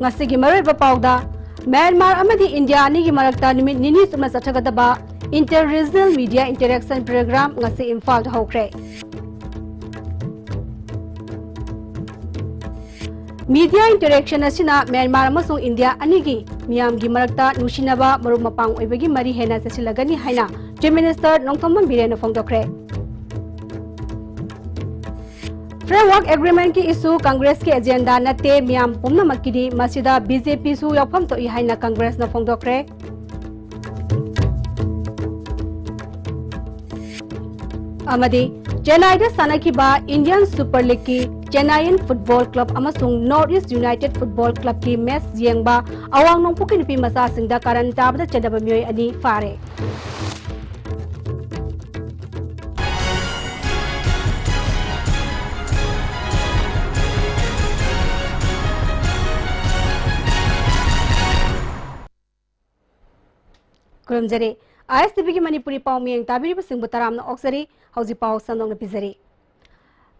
ngasigi marai ba pauda Myanmar amadi India ani gi marakta numit nini sumna chathagada inter-regional media interaction program ngasi Imphal da hokre media interaction asina Myanmar amasung India ani gi miyam gi marakta nusinaba marum mapang oibagi mari hena sasilagani haina Chief Minister Nongthomban Birena phongdokre Framework Agreement ki issue Congress ki agenda nate miyam pumna makidi masida BJP su yapham to I haina Congress na phongdokre amadi Chennai da sanakiba Indian Super League ki Chennaian Football Club amasung North East United Football Club ki match yengba awang nongpuki nupi masa singda karan tabda chadaba miyoi ani fare Kurumjare ISTV ki Manipuri pau miyeng tabiri pasing butaram na oksari hauji pau sandong na pizari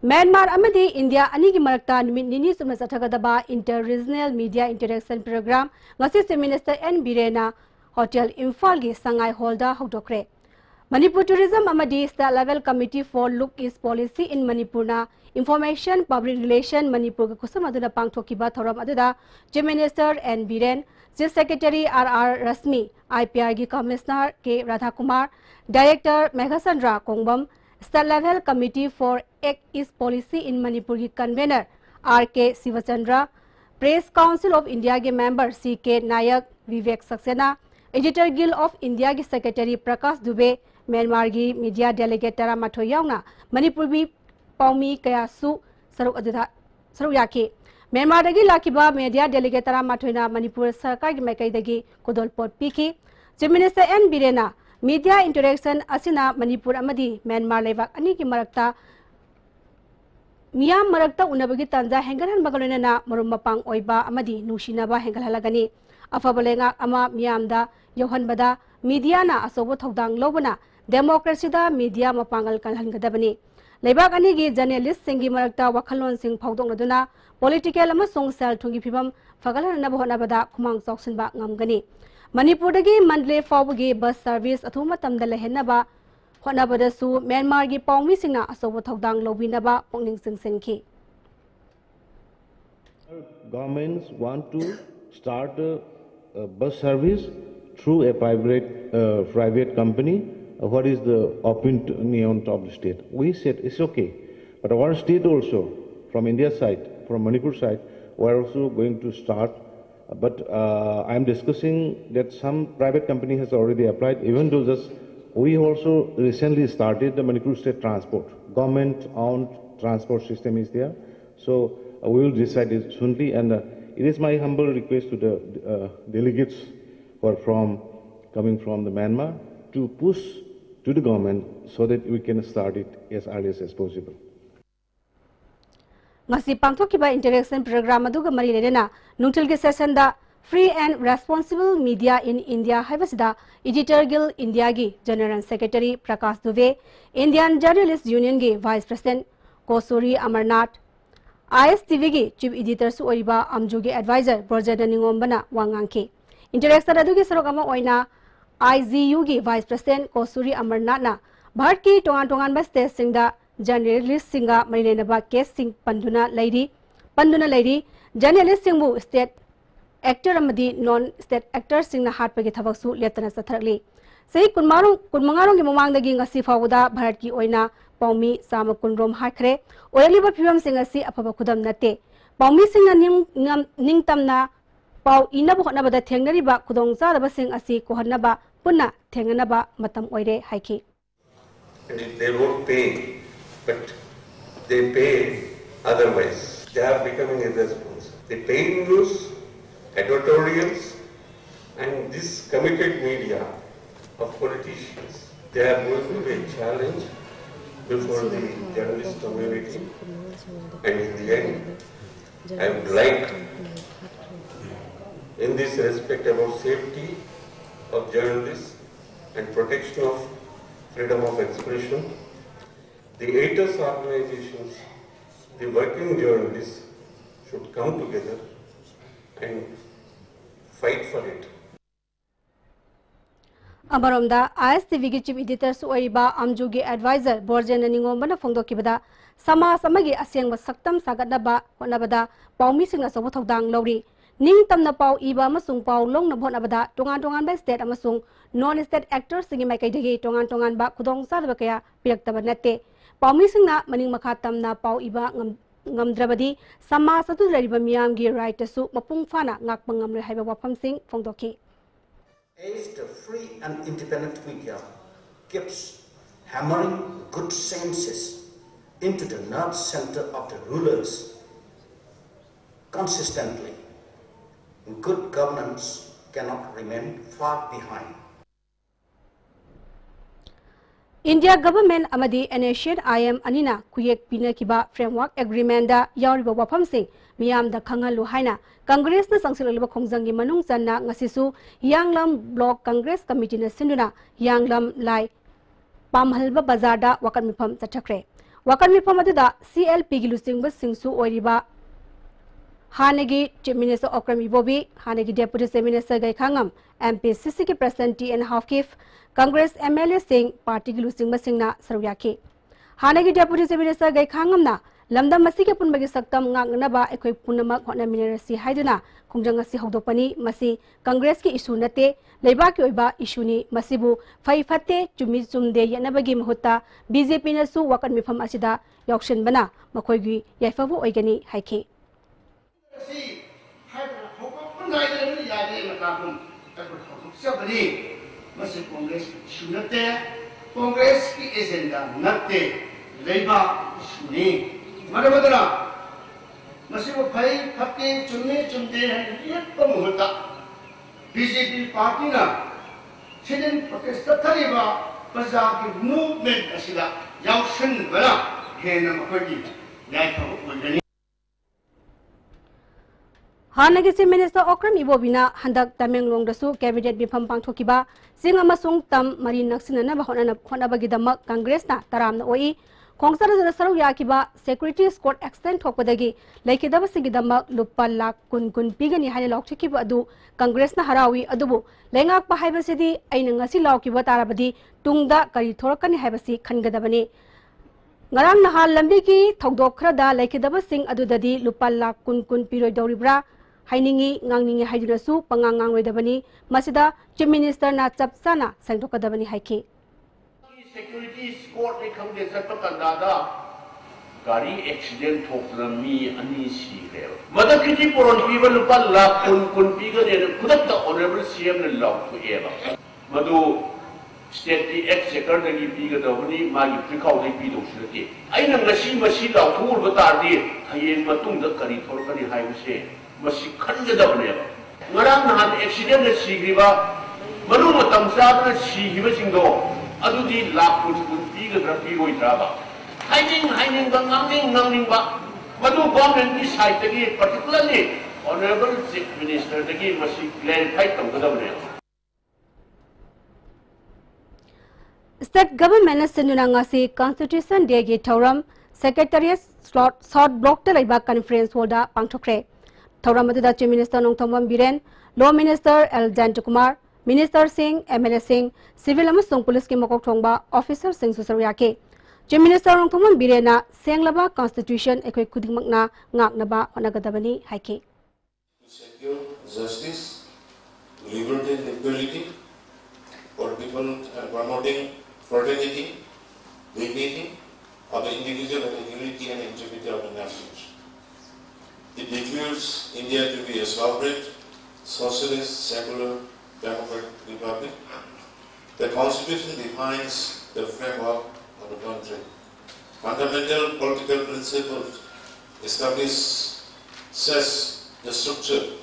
Myanmar amadi India ani gi marakta numit nini sumna chathagada inter-regional media interaction program ngasi Chief Minister N Birena Hotel Imphal gi Sangai Hall da hodokre Manipur Tourism amadi State Level Committee for Look East Policy in Manipur na Information Public Relation Manipur ga kusam aduna pangthokiba thoram aduda Chief Minister N Biren Chief Secretary R Rasmi IPR gi Commissioner K Radha Kumar Director Meghasandra Kongbam State Level Committee for Act East Policy in Manipur ki Convener RK Sivachandra Press Council of India ki Member CK Nayak Vivek Saxena Editor Guild of India ki Secretary Prakash Dubey Myanmar gi Media Delegate Tara Matho yauna Manipur bi paumi kaya su saruk aduda saruk yaki Myanmar dagi lakiba Media Delegate Tara Mathoina Manipur Sarkar gi Mekai dagi Kodol Pot Piki Chief Minister N Birena Media interaction asina Manipur amadi Myanmar levak ani ki marakta miyam marakta unabagi tanja hengaran bagalona na marum mapang oiba amadi nusinaba hengalhalagani afabalenga ama miyamda yohanbada media na asobo thodang lobana democracy da media mapangal kalhangadabani lebak ani gi journalist singi marakta wakhalon sing phawdongna political amasong sel thungi phibam fagalhana bohonabada khumang choksinba ngamgani Manipur dagi Mandle Fawgi bus service athuma tamda lehenaba honabadasu Myanmar gi pawmi singna asobo thodang lobinaba pongning singsenki Governments want to start a bus service through a private company. What is the opinion of the state? We said it's okay, but our state also, from India side, from Manipur side, we are also going to start. But I am discussing that some private company has already applied. Even though we also recently started the Manipur State Transport. Government-owned transport system is there. So we will decide it soonly. And it is my humble request to the delegates who are coming from the Myanmar to push to the government so that we can start it as early as possible. Ngasi pangthokiba interaction program aduga mari ledena nungtil ge session da free and responsible media in India haibasida Editor Guild India gi General Secretary Prakash Dubey Indian Journalists Union gi Vice President Kosuri Amarnath ISTV gi Chief Editor su oriba Amju gi Advisor Project Ningombana wangangki interaction adugi sarokama oina IGU gi Vice President Kosuri Amarnath na Bharat ki tongan state singda journalist singa marinaba case sing panduna lairi journalist singbu state actor amadi non state actor singna hatpagi thabaksu letana satharli sei kunmangarong gi mamangdagi ngasi fawda bharat ki oina paumi sama kunrom hakhre oiliba phibam singasi afaba khudam nate paumi singna ningtamna pau inabu honabada thengnariba khudong charaba sing asi kohanaba punna thenganaba matam oire haiki and if they won't pay but they pay otherwise. They are becoming irresponsible. They pay news, editorials, and this committed media of politicians. They are going to be a challenge before the journalist community. And in the end, I would like, in this respect about safety of journalists and protection of freedom of expression, the editors organizations, the working journalists should come together and fight for it. Amaromda ISTV ki chief editor su oiba amjugi advisor Borjen Ningomba phongdokibada sama samagi asyangba saktam sagatnaba honabada paumi singna sobo thodang lori ning tamna pau iba amasung pau longna honabada tongan ba state amasung non state actors singi maikaidagi tongan ba khudong sadaba kaya piraktaba natte paumi singna maning makha tamna pau iba ngamdrabadi sama satu lariba miyamgi right su mapung fana ngakpa ngamre haiba wafam sing phongdoki. As the free and independent media keeps hammering good senses into the nerve center of the rulers consistently, good governance cannot remain far behind. India government amadi Asian IM anina kuyek pina kiba framework agreement da yauriba wafam sing miyam da khangalu haina Congress na sangsilaliba khongjanggi manung channa ngasisu Yanglam Block Congress Committee na sinduna Yanglam lai pamhalba bazar da wakan mifam chathakre wakan mifam aduda CLP gi lusingba singsu oiriba Hanagi Chief Minister Okram Ibobi Hanagi Deputy Chief Minister Gai Khangam MP CC ki President T.N. Kif Congress MLA Singh Party gi lusingba singna saruyaki Hanagi Deputy Chief Minister Gai Khangam na lamda masi ke punbagi saktam ngangnaba ekoi punamak hona minerasi haiduna khongjanga si hodopani masi Congress ki issue nate leiba ki oiba issue ni masibu fai phate chumi chumde yanabagi mahutta BJP na su wakan mifam asida yakshin bana makhoigi yaifabu oigani haiki si haibra hokop ngai de yade makapum sabri masi Congress issue nate Congress ki agenda nate leiba issue ni Madamudra, Masibu Pai, Pati, Chumne, Chumde, and yet Pamuta. BJP party na, Chidin Protestariba, Bazaki movement Asida, Yaushin Vela, Hena Makodi, Yaka. Hanagi Chief Minister Okram Ibobina, Handak Tamenglong Dasu, Cabinet Bifam Pangtokiba, Singamasung Tam, Marine Naxina, Honabagidama, Congress na, Taram na Oi. Kongsara jana saru yakiba security squad extend thokpadagi laikidaba sigidama lupa lakh kun pigani haine lokchikiba adu Congress na harawi adubu lengak pa haibasidi aina ngasi laukiba tarabadi tungda kari thorakani haibasi khangadabani ngarang nahal lambi ki thodok khrada laikidaba sing adudadi lupa lakh kun piroi doribra hainingi ngangningi haidurasu pangangang roidabani masida Chief Minister na chapsana sangdokadabani haiki Security squad ni kang de satpa kandada gari accident thokna mi ani si le mada kiti poron ki ban lupa lakh kun pi ga ne khudak ta honorable CM ne law to eba madu state di executive da gi pi ga da bani ma gi phikau dai pi do sirati aina ngasi masi law thur ba tar di hayen matung da kari thor kani hai se masi khanja da bane ngarang nahan accident ne si griba manu matam sa na si hiba singdo Adudi lakh kun piga drapi goi draba. Haining ba ngangning ba. Madu government ni side tagi particularly honorable Chief Minister tagi masi clarify tanggadabne. State government na sinduna ngasi Constitution Day gi thoram Secretariat short block te laiba conference holda pangthokre. Thoram aduda Chief Minister Nongthomam Biren, Law Minister L. Jantakumar, Minister Singh, MLA Singh, Civil Amasung Police ki Mokok Thongba, Officer Singh Susaruyake. Chief Minister Nongthomam Birena, Senglaba Constitution ekoi kudingmakna ngaknaba honagadabani haiki. To secure justice, liberty and equality for people and promoting fraternity, dignity of the individual and the unity and integrity of the nations. It declares India to be a sovereign, socialist, secular, democratic republic. The Constitution defines the framework of the country. Fundamental political principles establish the structure,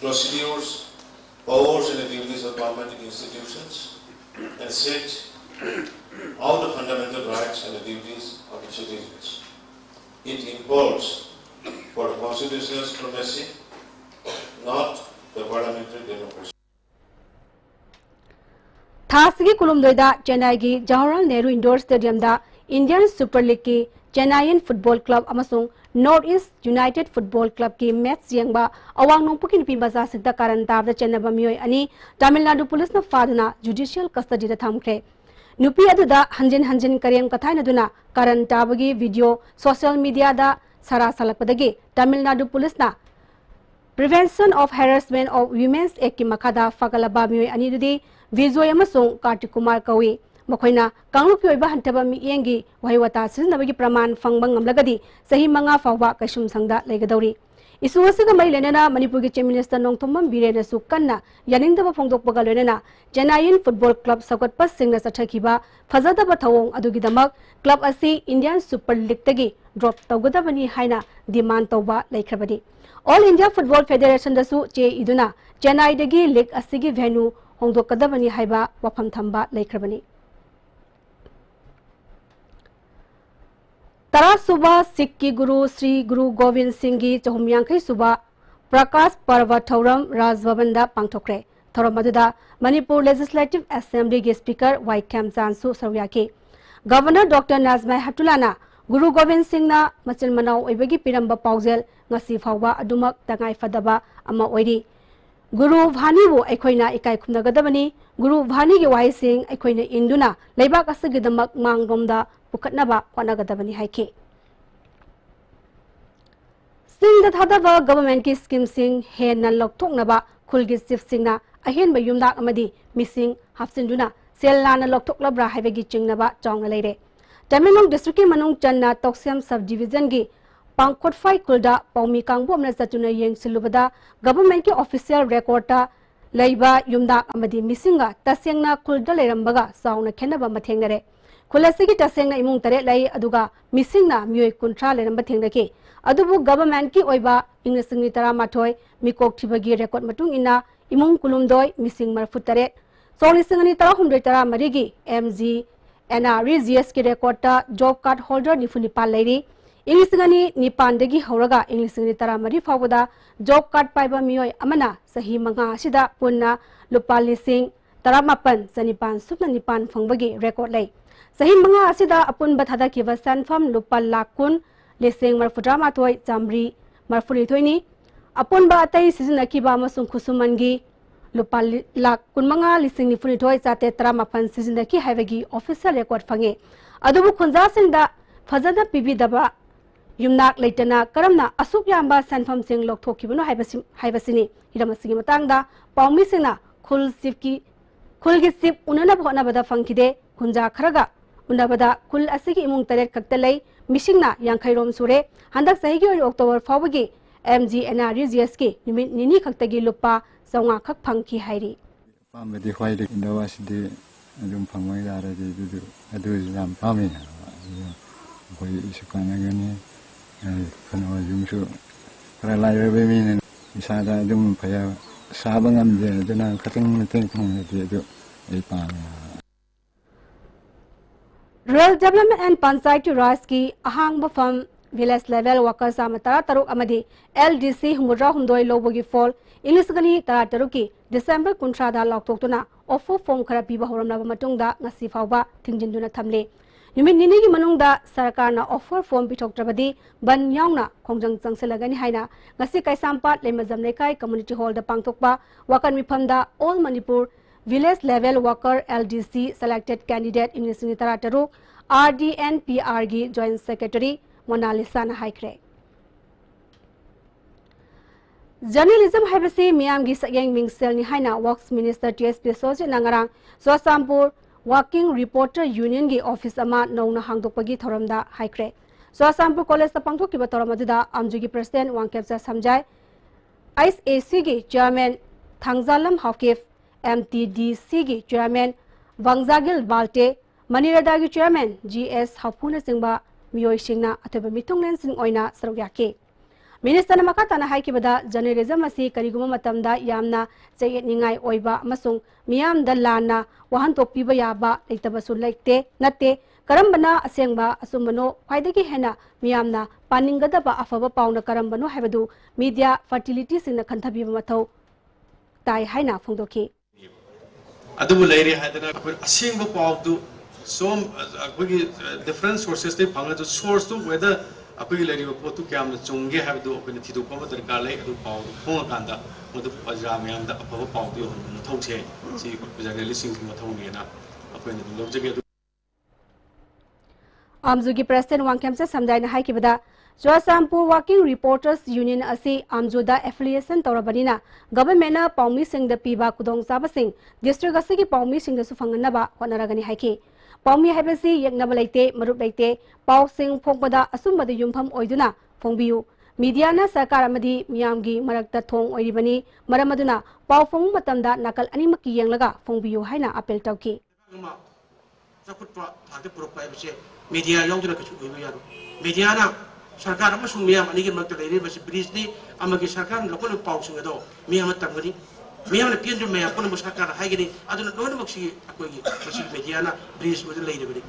procedures, powers and duties of government institutions, and set all the fundamental rights and the duties of the citizens. It involves for the constitutional supremacy, not the parliamentary democracy. Thasigi Kulumdoida, Chennai gi Jawaharlal Nehru Indoor Stadium da Indian Super League ki Chennai Football Club amasung North East United Football Club ki match yengba awang nongpuki nupi baza sikda karan tabda chenaba miyoi ani Tamil Nadu Police na faduna judicial custody da thamkre. Nupi aduda hanjin karem kathai naduna karan tabagi video social media da sara salakpadagi Tamil Nadu Police na Prevention of Harassment of Women's Act ki makada fagalaba miyoi ani dudi Vizoy amasung Kartikumar kawi Makoina Kanglup ki oiba hantaba mi yengi wahiwata siznabagi praman fangbang ngamlagadi sahi manga fawba kaishum sangda legadawri isu asiga mai lenana Manipur ki Chief Minister Nongthomam Birena su kanna yaningdaba phongdokpaga lenana Chennai Football Club sakotpa singna sathakiba fazadaba thawong adugidamak club asi Indian Super League tagi drop tawgadabani haina demand tawba laikhrabadi All India Football Federation dasu che iduna Chennai dagi league asigi venue hongdokadabani haiba wafam thamba laikhrabani Tara Suba Sikh ki Guru Sri Guru Govind Singh ki Chahumyangkai Suba Prakash Parva Thauram Raj Bhavanda Pangthokre Thauram aduda Manipur Legislative Assembly ki Speaker Waikam Chansu Sawyaki Governor Dr. Nazmai Hatulana Guru Govind Singh na machil manau oibagi piramba paujel ngasi phawba adumak tangai fadaba ama oiri Guru Bhani bu aikhoina ikai khumnagadabani Guru Bhani ki wai sing aikhoina induna leibak asagidamak mangromda Pukatnaba Wanagadabani Haiki Sing the Thadaba government ki scheme sing hen na loktoknaba Kulgi Sif Singna Ahen by Yumdak Amadi missing Hafsinduna Selana Loktoklabra Havegi Chingnaba Jongalade Tamilong District Manung Channa Toxium Subdivision gi Pangkot Fai Kulda Paumi Kangbo Natuna Yang Silubada government ki official recorda Laiba Yumdak Amadi missinga Tasengna Kulda Lerambaga Sauna Kenaba Matengare Kulasigi tasengna imung tare lai aduga missing na miyoi kuntra leramba thengrake adubu government ki oiba inglising tara mathoi mikok thibagi record matung ina imung kulumdoi missing marfu tare solisingani tara humdoi tara marigi MG NRGS ki record ta job card holder nifuni pal lairi inglisingani nipan degi horaga inglisingani tara mari fawada job card paiba miyoi amana sahi manga sida punna lupa lising tara mapan sanipan supna nipan fangbagi record lai Sahi mga asida apun bathada ki vasan fam lupa lakun leseng marfudrama toy jamri marfuri thoini apun ba atai sizin akiba masung khusumangi lupa lakun mga lising ni funi toy chate trama fan sizin ki haivagi official record fange adubu khunja singda fazada pibi daba yumnak leitana karamna asuk yamba sanfam sing lokthokibano haibasini hiramasigi matangda paumi singna khulgi sip unana bhona bada fangkide khunja kharaga Undabada kul asigi imung taret kaktalay mishingna yangkhairom sure handak sahigi ori October fawagi MG NRGS ki nini kaktagi lupa saunga khak phangki hairi pamedi khwaide indawasidi adum phangmai dara di adu jam pami koi isukana gani kano jumsu kara lai be min isada adum phaya sabangam je jana khating meteng khong di adu ei pami Rural Development and Panchayat Raj ki ahang bafam village level workers amatara taruk amadi LDC humudra humdoi lobogi fall ilisgani tara taruki December kuntrada loktoktuna offer form khara piba horamna matungda ngasi fawba thingjinduna thamle numit nini gi manungda sarkarna offer form pitoktrabadi ban yaungna khongjang changselagani haina ngasi kaisampat lemajam lekai community hall da pangtokpa wakan mifamda all Manipur Village Level Worker LDC Selected Candidate in Sinitararu RDNPR Joint Secretary Monalisa Haikre. Journalism Habasi Miam Gisayang Mingsel Nihaina Works Minister TSP Soja Nangarang Swasampur Working Reporter Union Gi Office Ama Nona Hangdopagi Thoramda Haikre. Swasampur College the Pangtok Kibatoramada Amjugi President Wangkepsa Samjai ICAC Gi Chairman Thangzalam Hakif MTDC ki chairman Wangzagil Balte Manirada ki chairman GS Hapuna Singba Miyoi Singna ateba mitunglen sing oina sarugyake Minister namakatana haikibada journalism asi kariguma matamda yamna chayet ningai oiba amasung miyam da lana wahan tokpiba yaba leitabasu leite natte karambana asengba asumano khwaidagi hena miyamna paningadaba afaba pauna karambano haibadu media fertility singna khanthabiba mathau tai haina phongdoki Adu mulai hari hadana asing bapau tu some different sources they found the source to whether a pili report to cam the chungi have the opportunity to come to the galley to power Honganda with the Pajamian the upper power of Toche. See, listening to Matoniana. Amzugi President Wangkemsa Samdaina Haikibada, Joasampu Working Reporters Union Asi Amjuda affiliation Torabanina, Government Paumi Sing the Piba Kudong Sabasing, District Asiki Paumi Sing the Sufanganaba, Honoragani Haiki. Paumi Habasi Yaknabalate, Marupate, Pau Sing Pongpada, Asumba the Yumpam Oiduna, Fongbiu, Mediana Sakaramadi, Miamgi, Marakta Tong Oidibani, Maramaduna, Pau Fong Matamda, Nakal Animaki Yangaga, Fongbiu Haina Apel Tauki. Media young to the Mediana, Sarkar, Masumiam, and even Magdalene, was Brisney, Amagi Sarkar, local pouching at all. Miamatamari, Miam appeared to me upon Musaka, Hagani, I don't know what she Mediana, Breeze with the lady.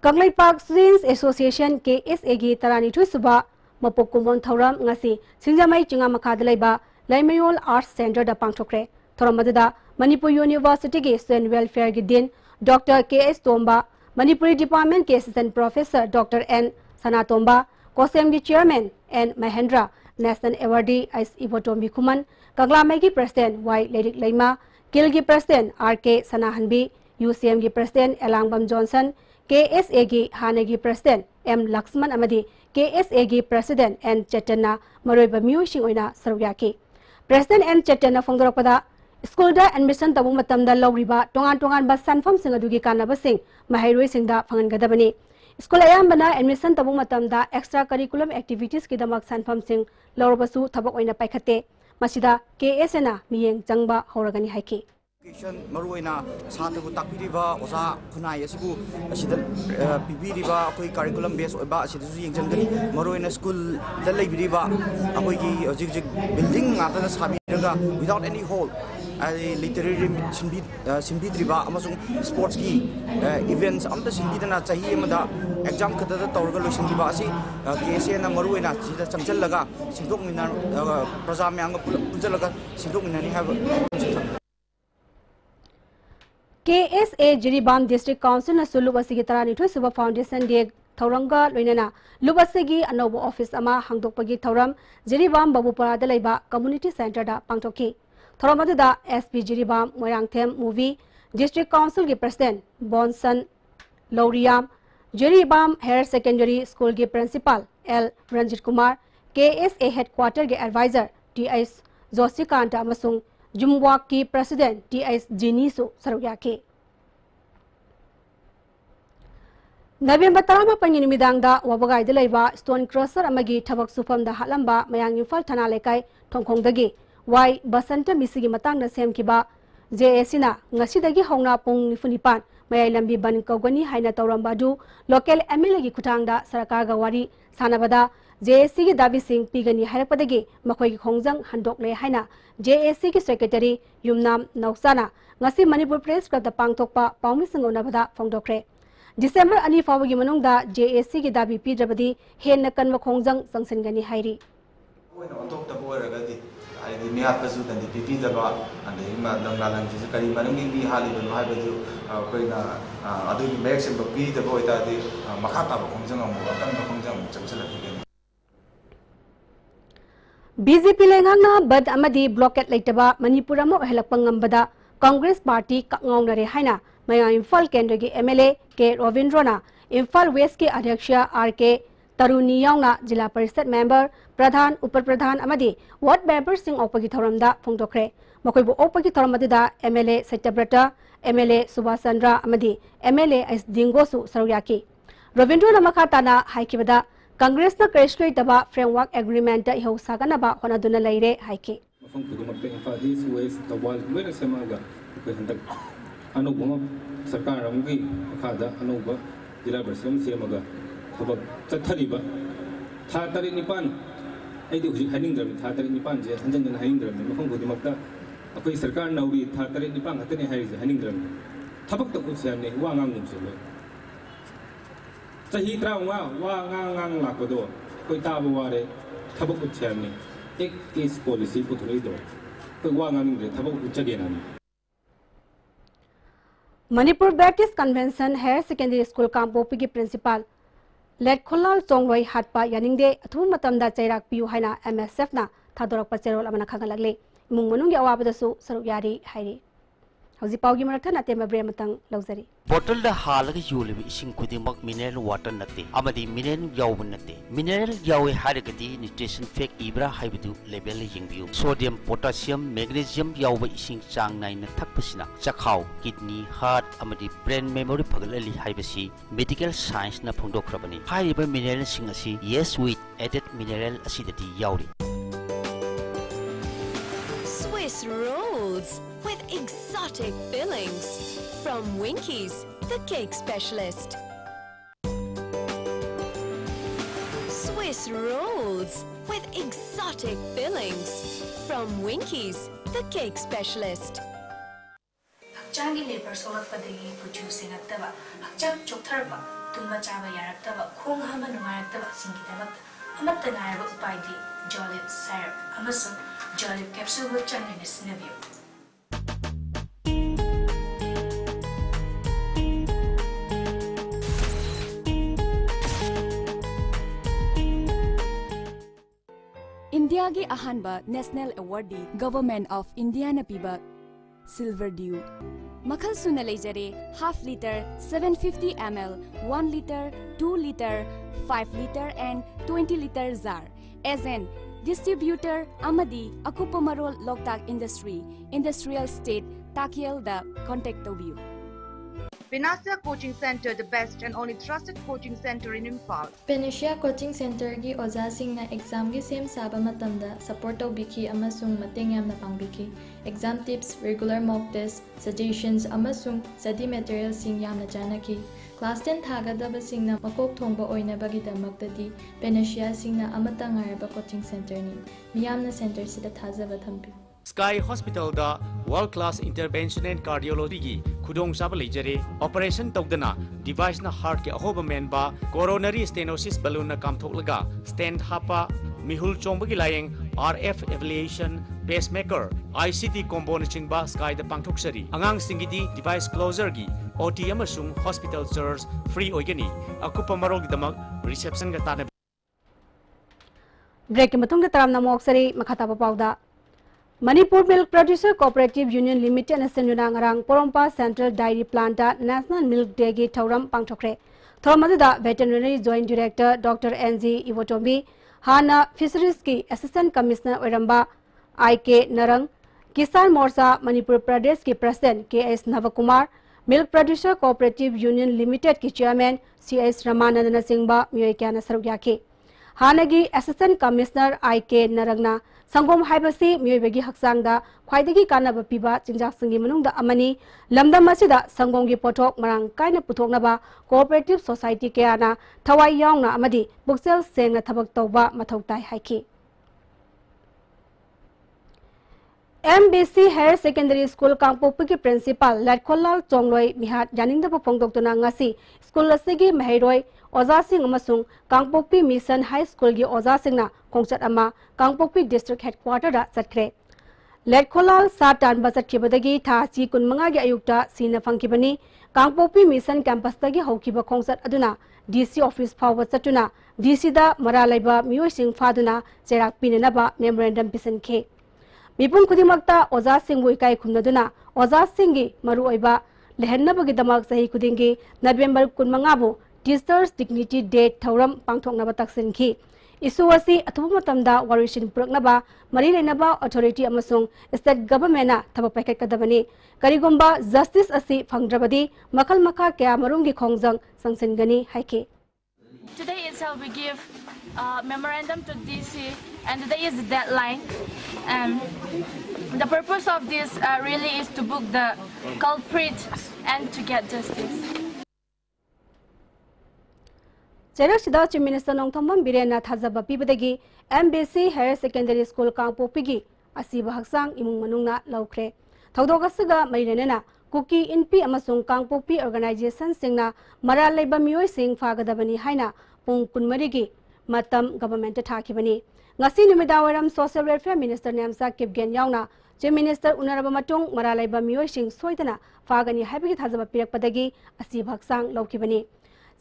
Kanglai Park Students Association KSAG Tarani Tusuba, Mapokumon Thoram Ngasi, Sinjamai Chingamakadaleba, Laimayol Arts Center da Pangtokre, Thoramadada, Manipur University Student Welfare Gidin, Dr. K.S. Tomba, Manipuri Department Assistant Professor Dr. N. Sanatomba, COSEMG Chairman N. Mahendra, National Awardee Is Ibotombi Kuman, Kaglamegi President Y. Ledik Laima, Kilgi President R.K. Sanahanbi, UCMG President Elangbam Johnson, KSAG Hanegi President M. Laxman Amadi, KSAG President N. Chetana, Maroiba Muishing Oina Saryaki. President N. Chetana Fongdoropada, School da admission tabu matam da lawriba tongan bas sanfam singa dugi kanaba sing mahairoi singda phangan gadabani school ayambana admission tabu matam da extra curriculum activities ki damak sanfam sing lawrbasu thabak oina paikhate masida KSNA miyeng changba horagani haiki Maruina Satabu Takiriba, Osa, Kunai, Asibu, Asida Pibiriba, curriculum based about Sidu Jangani, Maruina school, the Labiriba, Apoki, building after the Sabiraga without any hole. Literary Simbitriba, Amazon sports key events, Amta Simbitana Tahimada, exam Kata Torgolution Kibasi, KSN Maruina, Sida Chanchelaga, Sidokina, Prazamianga Pujalaga, Sidokina have. KSA Jiribam District Council na Sulubasigi Tarani Tusuba Foundation Day Tauranga Loinana Lubasigi Anobo Office Ama Hangdokpagi Tauram Jiribam Babupara Dalaiba Community Center da Pangtoki Tauramada SP Jiribam Moirangthem Movie District Council gi President Bonson Lauriam Jiribam Higher Secondary School gi Principal L Ranjit Kumar KSA Headquarter gi Advisor TS Zosikanta Amasung Jumwak ki President T.S. Jinisu Sarugyaki. November Tarama Panginimidangda, Wabagay Delaiba, Stone Crosser Amagi, Tabak Supam da Halamba, Mayang Yufal Tanalekai, Tongkong Dagi, Y. Basanta Misigi Matang na Sem Kiba, JSina, Ngasidagi Hongna Pong Nifunipan, Mayalambi Ban Kogani, Haina Taurambadu, Local Emilagi Kutanga, Sarakaga Wari, Sanabada, JSC Davi Singh Pigani Harapadagi, Makoi Hongjang Handok Le Haina, JSC Secretary Yumnam Nausana, Ngasi Manipur Press Club the Pangtokpa, Paumisang Navada Fongdokre. December Ani Fawagi Manungda, JSC Davi Pidrabadi, Hen Nakan Hongjang Sangsengani Hairi. On top the border, I did me have pursued and the PP the bar and the Langalan physically, but maybe Hali will have you, other makes him be the boy that the Makata Hongjang Hongjang Chancellor. BJP Lengangna Bad Amadi blockade Laitaba, Manipuramo Helapangambada, Congress Party Kakngonare Haina, Maya Infal Kendrigi MLA, K. Rovindrona, Infal West K. Adyaksha RK, Taruni Yauna, Jila Parisat member, Pradhan, Upar Pradhan Amadi, what members sing Opagi Thoramda, Pungtokre, Mokobu Opagi Thoramadida, MLA Setabrata, MLA Subhasandra Amadi, MLA as Dingosu Saryaki. Rovindrona Makatana, Haikibada, Congress na Krishna Daba Framework Agreement Iho Saganaba Honaduna Laire Haiki. West the world where Samaga Anubuma Sakaramgi, Kada, Anuba, Dilabasam Semaga, Tataliba, Tatari Nipan, I do hiding them, Tatari Nipan, and then hiding them, Mafungudimata, a place Sarkar now we Tatari Nipan, Hatani Harris, hiding them. Tabak the Kusan, Wangam. Sahi trauma, Wangang Lapado, Koitabuare, Tabak Chani, take this policy put radio, the Wangam the Tabak Chagan. Manipur Baptist Convention Higher Secondary School Kangpokpi ki principal Let Kholal Chongloi Hatpa Yaningde Athu Matamda Chairak Piu Haina MSF na Thadorak Pacherol Amana Khangalagle Imung Manungi Awabadasu Saruk Yari Hairi Hauzi Paugi Marathan Atemba Brematang Lauzari Bottle the Halaga Yuli Ising Kudimak mineral water nati Amadi mineral Yawanati Mineral Yawi Hadagati Nutrition Fake Ibra Haibidu Label Yingbu Sodium Potassium Magnesium Yawa Ising Chang Nine Takpasina Chakau Kidney Heart Amadi Brain Memory Pagalali Haibasi Medical Science na Pondokrabani Haiba Mineral Singasi Yes with added mineral acidity Yauri Swiss rolls with exotic fillings from Winkies, the cake specialist. Swiss rolls with exotic fillings from Winkies, the cake specialist. Hakjangi labor solak padagi producing aktaba hakjang choktarba tumba chaba yaraktaba khong hama nungayaktaba singidaba amatta ngaraba upaidi jolip syrup amasu jolip capsule wo changni sinabiyo India ki ahanba National Awardee Government of India na piba Silver Dew. Makhal suna lejare half liter, 750 ml, 1 liter, 2 liter, 5 liter and 20 liter jar. As an distributor Amadi Akupamarol Loktak Industry, Industrial State, Takiel da contact you. Pinasia Coaching Center, the best and only trusted coaching center in Imphal. Pinasia Coaching Center gi oja sing na exam gi sem saba matamda support biki amasung mateng yam na pangbiki. Exam tips, regular mock tests, suggestions amasung study materials sing yam na janaki. Class 10 thagadaba sing na makok thongba oina bagi damaktadi Pinasia sing na amata ngaraba coaching center ni. Miyam na center sida thajaba thampi. Sky Hospital da World Class Intervention and Cardiology gi khudong saba lejare operation tawdana device na heart ke ahoba menba coronary stenosis balloon na kamthoklaga stent hapa mihul chongba gi layeng RF evaluation pacemaker ICT combo na chingba Sky da pangthoksari angang singidi device closer gi OT amasung hospital charge free oigani akupa marog damak reception ga tana break ke matung da taram na moksari makhata pauda Manipur Milk Producer Cooperative Union Limited na Senuna ngarang Porompa Central Dairy Plant National Milk Day gi thauram pangthokre. Thoramada Veterinary Joint Director Dr. NG Iwotombi Hana Fisheries ki Assistant Commissioner Oramba IK Narang Kisan Morsa Manipur Pradesh ki President KS Navakumar Milk Producer Cooperative Union Limited ki Chairman CS Ramanandana Singhba Myoikyana Sarugyaki Hanagi Assistant Commissioner IK Narangna Sangom Haibasi Myoibagi Haksangda Khwaidagi Kanaba Piba Chinjak Singi Manungda Amani Lamda Masida Sangomgi Potok Marang Kaina Putoknaba Cooperative Society Kayana Thawai Yaungna Amadi Buksel Sengna Thabak Tawba Mathoktai Haiki MBC Higher Secondary School Kangpokpi ki Principal Latkolal Chongloi Mihat Janingda Pongdoktuna ngasi School Lasigi Mahairoi Oza Singh amasung Kangpokpi Mission High School gi Oza Singh na Kongchat ama Kangpokpi District Headquarter da chatkre Latkolal Satan Bazat Kibadagi Tha Chi Kunmanga gi ayukta Sina Fangkibani Kangpokpi Mission Campus tagi Haukiba Kongchat aduna DC Office Power Chatuna DC da Maralaiba Miyoi Singh Faduna Cherak Pinanaba Memorandum Pisankhe Mipum Kudimakta Oza Singh Ikai Khumnaduna Oza Singh Maru Oiba Lehennabagi Damak Sahi Kudingi November Kunmangabu Teachers Dignity Day Thauram Pangthoknaba Taksinki Isuwasi Athubu Matamda Warishin Puraknaba Mari Lenaba Authority amasung State Government na Thaba Paikadabani Karigumba Justice asi Fangdrabadi Makal Maka Kya Marungi Khongjang Sangsingani Haiki Today itself we give memorandum to DC and today is the deadline. The purpose of this really is to book the culprit and to get justice. Cherak Sida Chief Minister Nongthomam Birena Thazaba Pibadagi MBC Higher Secondary School Kangpokpi Asiba Haksang Imung Manungna Laukre. Thaudogasaga Marinena Kuki Inpi amasung Kangpokpi Organization Singna Maralaiba Miyoi Singh Fagadabani Haina Pung Kunmarigi Matam Government Thakibani. Ngasi Numidawaram Social Welfare Minister Namsa Kipgen Yauna Chief Minister unaraba matung maralaiba miyoising soidana fagani haibigi thajaba pirakpadagi asib haksang laukibani.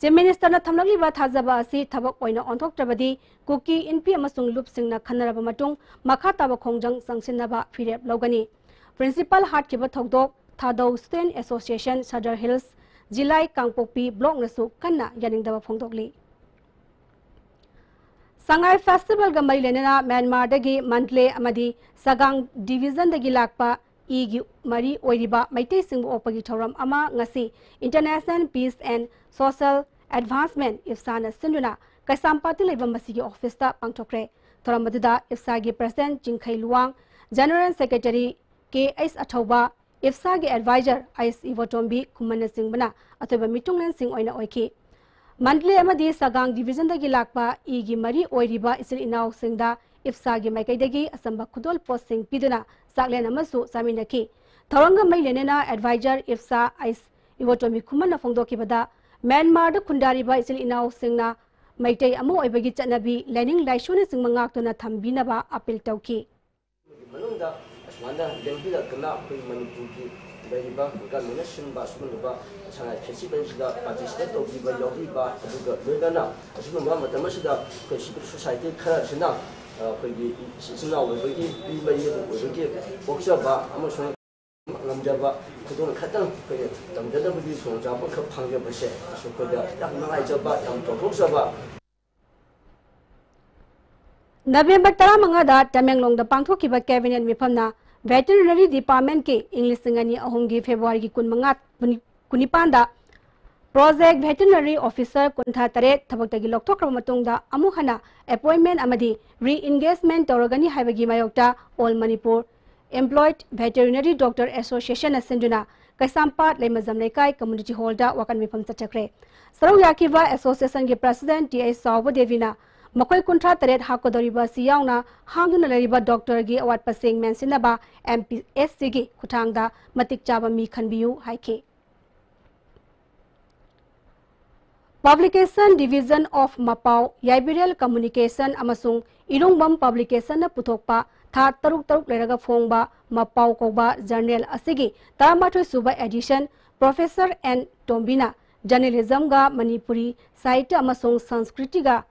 Chief Minister na thamlagliba thajaba asi thabak oina onthoktrabadi kuki inpi amasung lupsingna khanaraba matung makha taba khongjang sangsinnaba firep logani. Principal Hatkiba Thogdok Thadau Student Association Sadar Hills Jilai Kangpokpi Block nasu kanna yaningdaba phongdokli. Sangai Festival ga mari lenena Myanmar dagi Mantle amadi Sagang Division dagi lakpa igi mari oiriba maitei singbu opagi thoram ama ngasi International Peace and Social Advancement IFSA sinduna kaisampati leiba masigi office ta pangthokre. Thoram maduda IFSA gi President Jingkhai Luang, General Secretary K.S. Athoba, IFSA gi Advisor I.S. Ivotombi Kumana Singbana atoba mitunglen sing oina oiki. Mantle amadi Sagang Division dagi lakpa igi mari oiriba isil inaw singda IFSA gi maikaidagi asamba khudol post sing piduna saklen amasu saminaki. Thoranga mai lenena Advisor IFSA I.S. Ivotombi Kumana phongdoki bada Myanmar da kundariba isil inaw singna maitei amu oibagi chanabi lening laishone sing mangak thambina ba appeal tauki. Wanda Dempila Kala, Manipuki, Baiba, Gamina Simba, Sumuba, Sangai Festival, participate of Viva Yogiba, Vegana, Sumama, Tamasida, Society, Karasina, Sina, Viva, Boxaba, Amazon, Lamjaba, Kudon Katan, Tamjada with you from Java, Panga Bashe, so could Yamajaba, Yam Tokosaba. November 10 da Tamenglong da pangthokiba cabinet mifamna Veterinary Department ke English singani ahumgi February ki kunmangat kunipanda Project Veterinary Officer kuntha tare thabaktagi lokthokra matungda amuhana appointment amadi re-engagement toragani haibagi mayokta All Manipur Employed Veterinary Doctor Association asinduna Kaisampat Lemazam Lekai Community Hall da wakan mifam chachakre Sarau yakiba association ge president T.S. Sawa Devina Makoi kuntra taret hakodoriba siyauna hangduna lariba doctor gi awat pasing mensinaba MPSC gi kuthangda matik chaba mi khanbiu haike. Publication Division of Mapau Yaibirel Communication amasung Irungbam Publication na puthokpa tha taruk leraga phongba Mapau koba journal asigi taramatho suba edition Professor N Tombina journalism ga Manipuri Sahitya amasung Sanskriti ga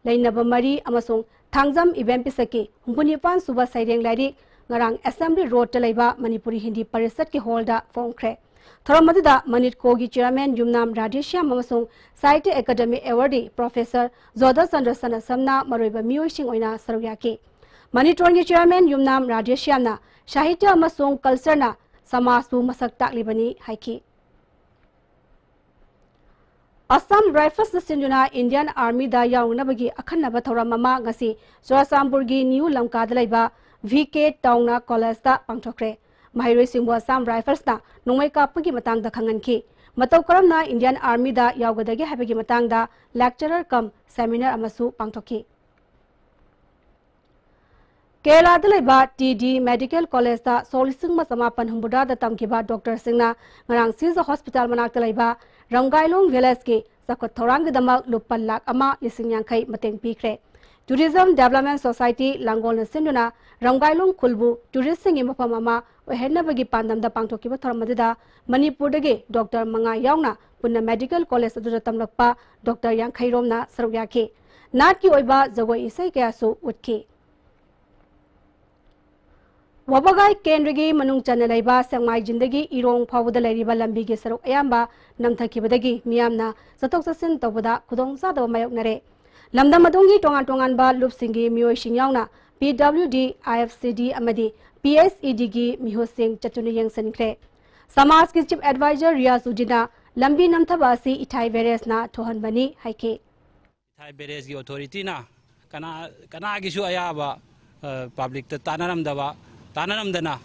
Lainaba Mari amasung Thangjam event pisaki Humpunipan suba saireng lairi ngarang Assembly Road talaiba Manipuri Hindi Parisat ki holda phongkre. Thoramada Manitko gi chairman Yumnam Radheshyam amasung Sahitya Academy Award Professor Zoda Chandra Sanasamna maroiba miyoising oina saruyaki. Manitor gi chairman Yumnam Radheshyam na Sahitya amasung culture na samasu masak taklibani haiki. Assam Rifles Sinduna Indian Army da yaungnabagi akhanaba thoramama ngasi Churasamburgi New Lamka dalaiba VK Taungna College da pangthokre Mahiroi Singbo Assam Rifles na nongmai kapagi matang da khanganki matau karamna Indian Army da yaugadagi habagi matang da lecturer kam seminar amasu pangthoki Kerala dalaiba TD Medical College da solising masamapan humbuda da tamkiba Dr. Singna ngarang Caesar Hospital manak dalaiba Rangailong Village ke sakot thorang damak lupal lak ama lising yangkai mateng pikre. Tourism Development Society Langol sinduna Rangailong Kulbu tourism imapam ama ohenna bagi pandam da pangthokiba thormadida Manipur dage Dr. Manga yauna punna Medical College adu tamlakpa Dr. Yangkai romna sarugyake. Nat ki oiba jagoi isai kayasu utki. Wabagai Kendrigi Manung Chanalaiba Sangmai Jindagi Irong Pawuda Lariba Lambigi Saruk Ayamba Namthakibadagi Miamna Satok Sasin Tawada Kudong Sada Mayok Nare Lamda Madungi Tongan Ba Lupsingi Mio Shinyauna PWD IFCD Amadi PSED gi Miho Singh Chatuni Yang Sankre Samas ki Chief Advisor Riazudina Lambi Namthabasi Ithai Veres na Tohan Bani Haike Ithai Veres gi authority na kana gi su ayaba public ta tanaram dawa Tanamdana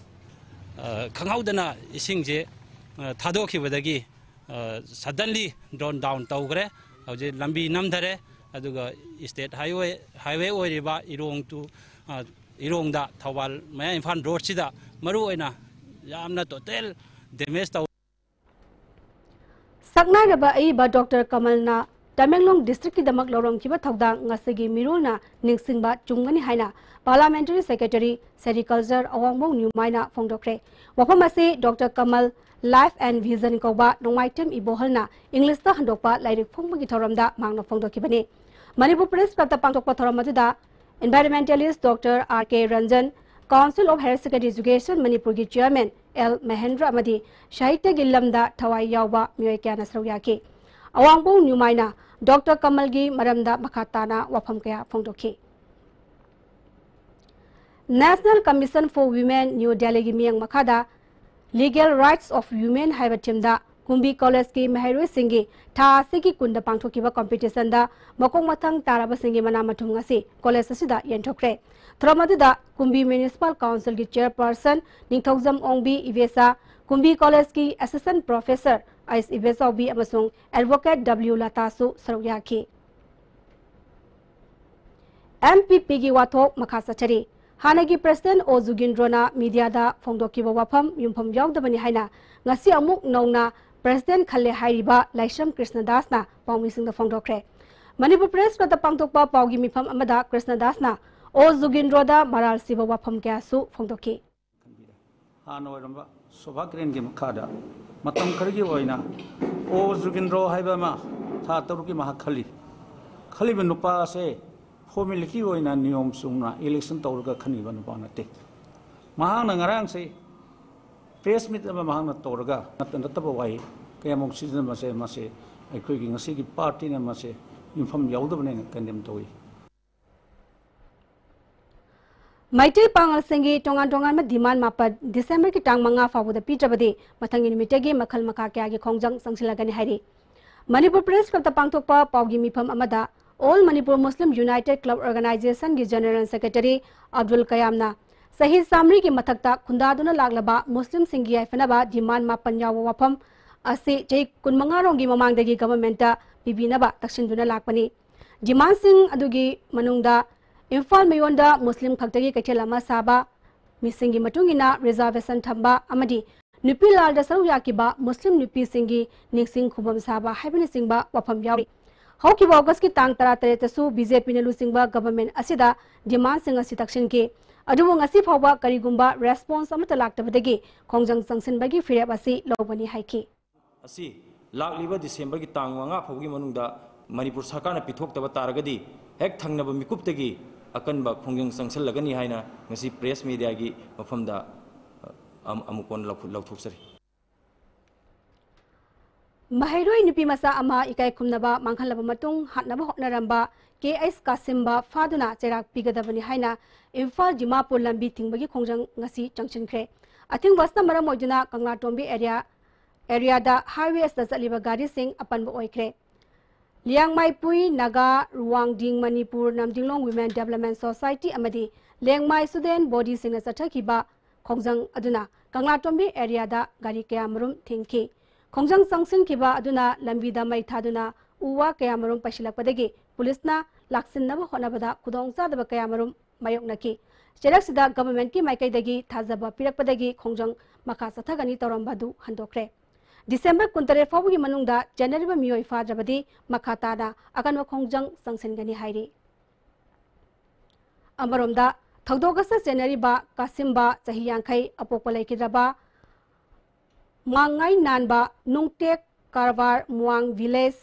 Kangaudana Isingje Tadoki Vadagi suddenly drawn down Taugre, Lambi Namdare, Aduga State Highway or Riba Irong to Irongda, Tawal, my infant Rochida, Maruena, Yamna Hotel, the Mesta Saknai Raba Iba Dr. Kamalna Tamenglong district ki damak lorong kiba thawdang ngasigi mirulna ningsingba chungani haina parliamentary secretary sericulture awangmong nyumaina phongdokre wafam ase Dr. Kamal Life and Vision koba nongmaitem ibohalna English ta handokpa lairik phongmagi thoramda mangna phongdokibani Manipur Press Club ta pangtokpa thoramatuda environmentalist Dr. R.K. Ranjan Council of Higher Secondary Education Manipur ki chairman L. Mahendra amadi Shahitya Gillamda Thawai Yawba Myoy Kya Nasrawyaki Awangbo Nyumaina Dr. Kamal gi maramda makhatana wafam kaya phongdokhi National Commission for Women New Delhi gi miyang makhada Legal Rights of Women haiba timda Kumbi College ki Mahairoi Singi tha sigi kunda pangthokiba competition da makong mathang taraba singi mana mathum ngasi college asida yenthokre Thromaduda Kumbi Municipal Council ki chairperson Ningthaujam Ongbi Ivesa Kumbi College ki assistant professor Ais Ivesa Obi amasung advocate W Latasu Sarugyaki MPP gi wathok makhasa chari Hanagi President O Zugindrona media da phongdokiba wafam yumpham yawdabani haina ngasi amuk nongna President Khalle hairiba Laisham Krishnadas na pawmising da phongdokre Manipur Press Club ta pangtokpa pawgi mifam amada Krishnadas na O Zugindroda maral siba wafam kya su phongdoki Hanoiramba Sobhakren gi makhada matam kargi oina O Zugindro haiba ma tha taruki mahakhali khali nupa se Formility oina niyom sungna election tawrga khaniba nupa nate mahang ngarang se press meet ama mahang tawrga nataba wai kayamong season mase aikoi gi ngasi gi party na mase infam yaudabane kandem toy Maitai pangal sengi tongan ma demand mapa December ki tang manga fabuda pitrabadi mathangi nimitegi makhal makha kya gi khongjang sangsilagani hairi Manipur Press Club ta pangthokpa pawgi mifam amada All Manipur Muslim United Club Organization ki General Secretary Abdul Kayamna Sahih Samri ki mathakta khundaduna laglaba Muslim singi aifanaba demand ma panyawa wafam ase chei kunmanga rongi mamangdagi government ta bibinaba takshinduna lakpani demand sing adugi manungda Imphal mayonda Muslim khaktagi kaithelama saba misingi matungina reservation thamba amadi nupi lalda saruyakiba Muslim nupi singi ningsing khubam saba haibani singba wafam yawi Hauki August ki tang tara tere tasu BJP ne lusingba government asida demand sing asi takshin ki adubu ngasi phawba karigumba response amata laktabadagi khongjang sangsin bagi firep asi lobani haiki asi lakliba December ki tang wanga phawgi manungda Manipur sarkar na pithok taba taragadi hek thangnaba mikuptagi akanba khongjang sangsil lagani haina ngasi press media gi mafamda amukon lauthok Mahairoi nupi masa ama ikai khumnaba mangkhalaba matung hatnaba hotnaramba KS Kasimba faduna cherak pigadabani haina Imphal Dimapur lambi tingbagi khongjang ngasi changchinkhre athing wasna maram oiduna Kangla Tombi area da highways da chaliba gari sing apanba oikhre Liangmai Pui Naga Ruangding Manipur Namdinglong Women Development Society amadi Liangmai Suden body sing sathakiba khongjang aduna Kangla Tombi area da gari kaya marum thingki Khongjang sangsin kiba aduna lambida mai thaduna uwa kaya marum pasilakpadagi pulisna laksinaba honabada khudongchadaba kaya marum mayoknaki cheraksida government ki maikaidagi thajaba pirakpadagi khongjang makha sathagani torambadu handokre December 13 fawgi manungda January miyoi fadrabadi makha tada akanwa khongjang sangsingani hairi Amaromda thagdogasa January ba Kasimba chahi yangkhai apokpa laikidraba Mangai Nanba Nungtek Karwar Muang Village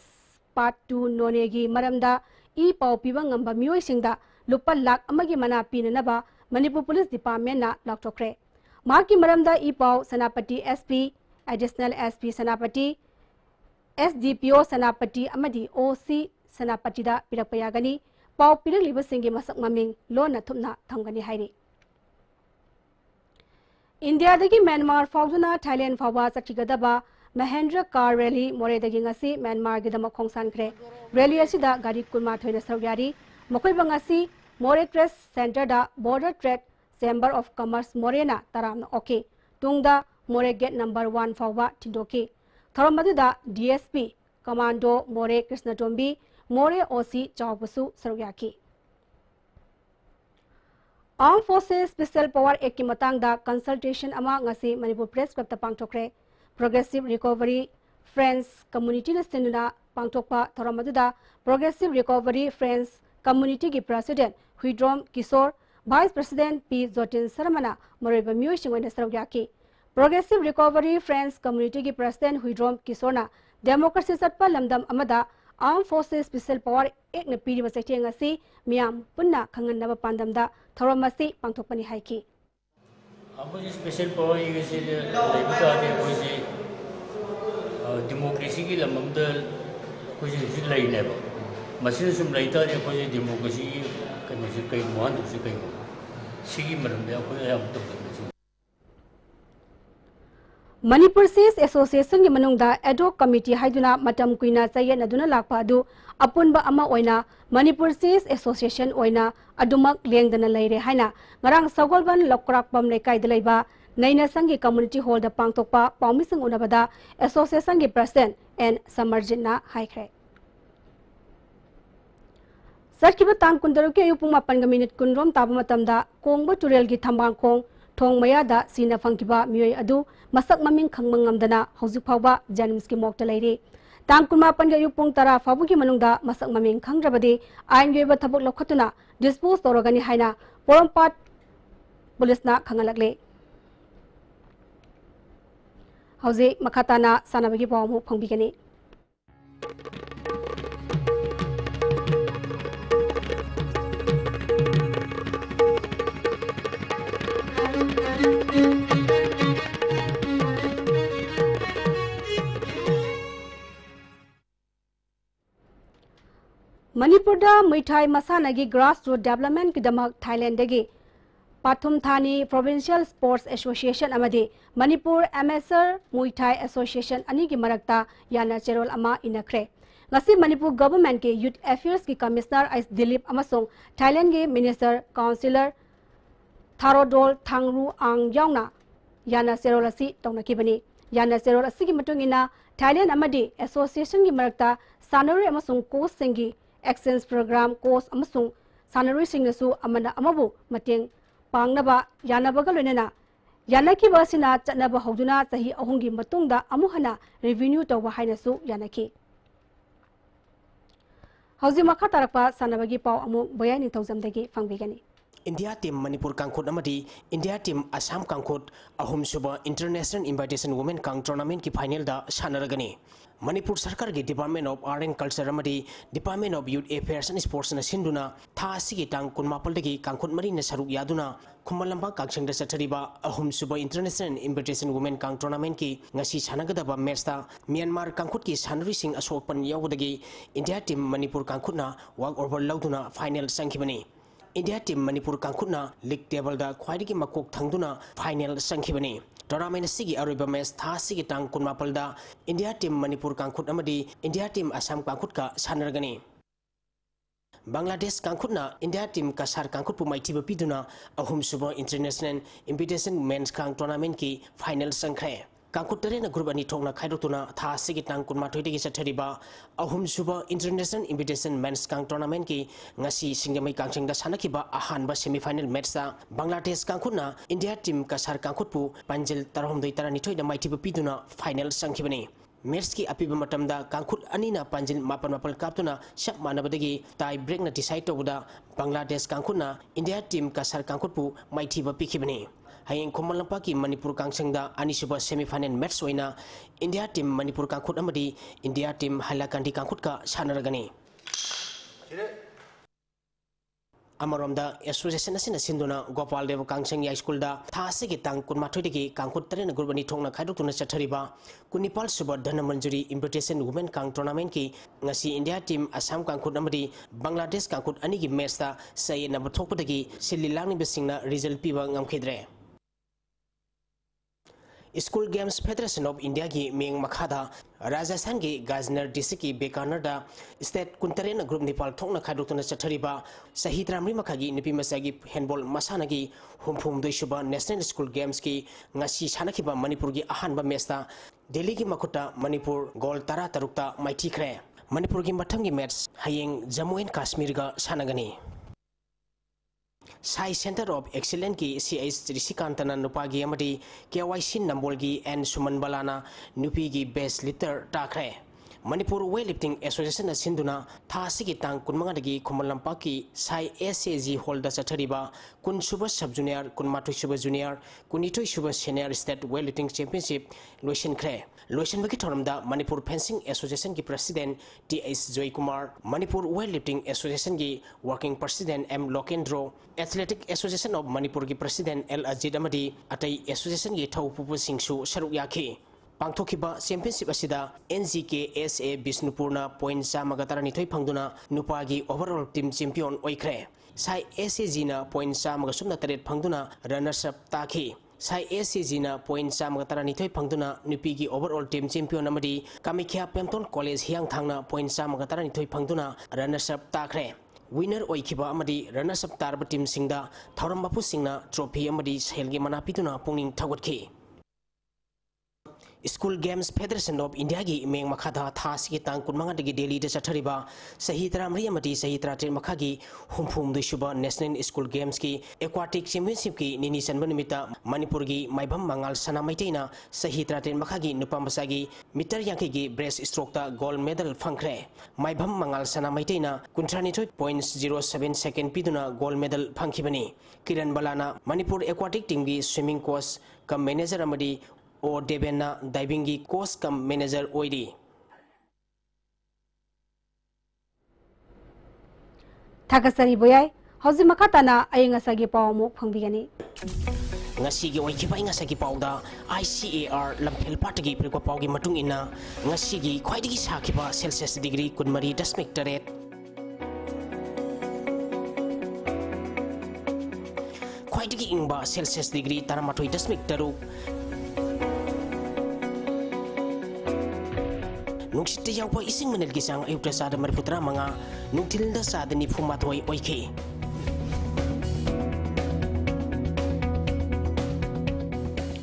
Part 2 Nonegi Maramda E Pau Piba Ngamba Miyoi Singda Lupa Lak Amagi Mana Pinanaba Manipur Police Department na Laktokre Maki Maramda E Pau Sanapati SP Additional SP Sanapati SDPO Sanapati Amadi OC Sanapati da Pirakpayagani Pau Pirak Liba Singi Masak Maming Lona Thumna Thamgani Hairi India dagi Myanmar fawduna Thailand fawba chakhigadaba Mahendra car rally more dagi ngasi Myanmar gidama khongsankre rally asida gari kunma thoina saryari mokoi bangasi more trade center da border trade chamber of commerce morena taramna okay tungda more gate number 1 fawba tindoki thoramadu da DSP commando more Krishna Tombi more OC chawbasu saryaki Armed Forces Special Power Act ki matang da consultation ama ngasi Manipur Press Club ta pangthokre Progressive Recovery Friends Community na sinuna pangthokpa thoram aduda Progressive Recovery Friends Community ki President Huidrom Kishore, Vice President P. Jotin Saramana, Mariba Mushing when the Saryaki. Progressive Recovery Friends Community ki President Huidrom Kishore, Democracy Satpa Lamdam Amada, Armed Forces Special Power Ek na piri basakti ngasi Miam Punna Kangan Nava Pandamda, Thoramasi Pangthokpani Haiki. Special Power is a democracy की लम्बम दल कुछ इसी line है वो machine सुम लाइटा है कुछ democracy के मशीन कई मुहान दूसरी कई हो सीगी मरम दे कोई हम तो Manipur Sis Association ki manungda ad hoc committee haiduna matam kuina chayen aduna lakpa adu apunba ama oina Manipur Sis Association oina adumak lengdana leire haina ngarang sagolban lokrakpam lekai delaiba Naina Sangi Community Hall da pangtokpa paumisang unabada Association ki President and Samarjina Haikre. Sarkiba tang kundaru ke yupung mapan minute kunrom tabamatamda kongba turel ki thambang kong thong maya da sina fangkiba miyoi adu masak maming khangmangamdana haujuk phawba janims ki mokta leire. Tang kunmapan ke yupung tara fabu ki manungda masak maming khangrabade ain yoiba thabuk lokhatuna dispose torogani haina porompat police na khangalakle. Hauze makatana sanabagi pawamu pangbigani. Manipur da Muithai Masanagi Grassroots Development Kidamak Thailand dagi Pathum Thani Provincial Sports Association amadi Manipur Amateur Muay Thai Association ani ki marakta yana cherol ama inakre. Ngasi Manipur Government ke Youth Affairs ki Commissioner Ais Dilip amasong Thailand ke Minister Councillor Tharodol Thangru Ang Yauna yana cherol asi tongnakibani. Yana cherol asi ki matungina Thailand amadi Association ki marakta sanari amasong course singi exchange program course amasong sanari singnasu amana amabu mateng Pangnaba Yanabaga Lunena Yanaki Basina Chanaba Hoduna Sahi Ahungi Matunda Amuhana Revenue to Wahinasu Yanaki Hauzimaka Tarapa Sanabagi Pau Amu Boyani Tozamdagi Fangbigani. India team Manipur Kankut Amadi, India team Assam Kankut, Ahum Suba International Invitation Women Kang Tournament ki final da Shanaragani. Manipur Sarkar ki Department of Art and Culture Amadi, Department of Youth Affairs and Sports na Sinduna, Tha Sigi Tang Kunmapal dagi Kankut Marina Saruk Yaduna, Kumalamba Kangshang da Satariba, Ahum Suba International Invitation Women Kang Tournament ki ngasi Sanagadaba Mersta, Myanmar Kankut ki Sanri Sing Asopan Yawudagi, India team Manipur Kankutna, Wag over Lauduna final Sankibani. India team Manipur Kankutna League table da Khwaidagi Makok Thangduna final Sankibani. Tournament sigi Ariba Mes Tha Sigi Tang Kunmapalda India team Manipur Kankut Amadi India team Assam Kankut ka Sanaragani. Bangladesh Kankutna India team Kasar Kankut pu maiti bapiduna Ahum Suba International Invitation Men's Kang Tournament ki final Sankre. Kankut Tarena group ani thongna khaidotuna Tha Sigi Tang Kunmathoi sathariba Ahum Suba International Invitation Men's Kang Tournament ki ngasi singamai kangchengda sanakiba ahanba semi-final match da Bangladesh Kankutna India team Kasar Kankut pu Panjil tarahumdoi taranithoi da maiti bapiduna final Sankibani. Match ki apiba matamda Kankut anina Panjil mapal kaptuna shap manabadagi tie break na decide tawda Bangladesh Kankutna India team Kasar Kankut pu maiti bapikibani. Hayeng Kumalampa ki Manipur Kangchengda anisuba semi-final match oina India team Manipur Kankut amadi India team Hailakandi Kankut ka sanaragani. Amaromda association asina sinduna Gopal Dev Kangcheng High School da Tha Sigi Tang Kunmathoi dagi Kankut Tarena gurbani thongna khaidotuna chathariba Kunipal Suba Dhana Manjuri Invitation Women Kang Tournament ki ngasi India team Assam Kankut amadi Bangladesh Kankut ani gi match da sai na bathokpadagi sililangni besingna result piba ngamkhidre. School Games Federation of India ki Ming Makhada Rajasthan ki Gazner District ki Bekaner da State Kuntarena Group Nepal Thongna Khadutuna Chathariba Sahid Ramri Makhagi Nipi Masagi Handball Masanagi Humphum Doishuba National School Games ki ngasi Sanakiba Manipur ki ahanba mesta Delhi ki Makuta Manipur Gold Tara Tarukta Maiti Kre Manipur ki Mathangi match Hayeng Jammu and Kashmir ga Sanagani. Sai Center of Excellence ki CH Rishikantana Nupagi amadi KYC Nambolgi and Suman Balana Nupi ki Best Litter Takre Manipur Weightlifting Association Sinduna Thasiki Tang Kunmangadi Kumalampaki Sai SAG Holder Satariba Kun Suba Sub Junior Kunmatu Suba Junior Kunito Suba Senior State Weightlifting Championship Lucian Kre Lucian Vikitoramda Manipur Fencing Association ki President T.S. Joy Kumar Manipur Weightlifting Association ki Working President M. Lokendro Athletic Association of Manipur ki President L. Ajit Amadi Atai Association ki Thau Pupu Singsu Sharuk Yaki Pangthokiba championship asida NGKSA Bisnupurna point Samagatara Nithoi Pangduna Nupagi overall team champion oikre Sai SAG na point Samagasumna Taret Pangduna runners up Taki Sai SAG na point Samagatara Nithoi Pangduna Nupigi overall team champion Amadi Kamikia Pemton College Hiang Thangna point Samagatara Nithoi Pangduna runners up Takre Winner oikiba amadi runners up tarba team singda Thauram Bapu Singna trophy amadi Helgi Manapituna Punging Tawatki School Games Federation of India gi meng makhada thas ki tang kunmanga de Delhi de chathariba sahi tramri amati sahi trate makhagi humphum du shuba National School Games ki Aquatic Championship ki nini sanba nimita Manipur gi maibam mangal sana maiteina sahi trate makhagi nupamasa gi meter yanki gi breaststroke ta gold medal phangkre maibam mangal sana maiteina 23.07 second piduna gold medal phangkhibani Kiran Balana Manipur Aquatic team gi swimming coach kam manager amadi or Devena diving course cum manager oidi. Takasari boyai, hausi makatana ay ngasagi pao mo pangbigani. Ngasigi oikiba ngasagi pao da ICAR lampel patagi prikwa pao gi matung ina ngasigi khwaidigi sakiba Celsius degree kunmari dasmik taret. Khwaidigi ingba Celsius degree taramatoi dasmik taruk. Nungsit yawa ising menel gisang ayuda sada mariputra mga nungtilda sada ni fumatway oike.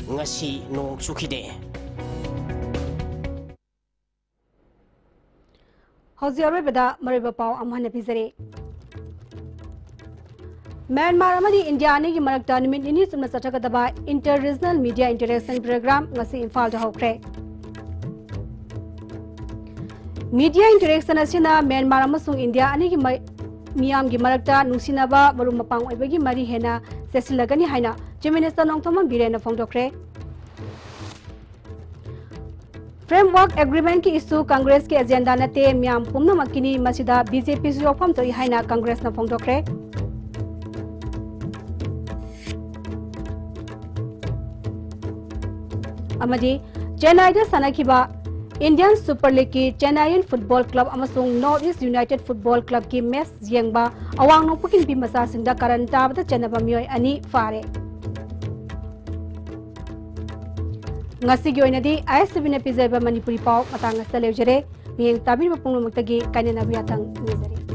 Ngasi nung sukide. Hausi arrebeda mariba pao amhana pizare. Myanmar amadi India ne gi marakta nimit nini sumna sathakadaba Inter-Regional Media Interaction Program ngasi Imphal da hokre. Media interaction asina Myanmar amasung India ani gi miyam gi marakta nungsinaba marum mapang oibagi mari hena sesilagani haina Chief Minister Nongthomam Birena phongdokre Framework Agreement ki issue Congress ki agenda nate miyam pumna makini masida BJP su yopam tori haina Congress na phongdokre amadi Chennai da sanakiba Indian Super League ki Chennai Football Club amasung North East United Football Club ki match yengba awang nongpukin bi masa singda karan tabata chenaba mioi ani fare ngasi gi oinadi ISB na pizaiba Manipuri pau matanga salejare miyeng tabir bapungno maktagi kanena biatang nizare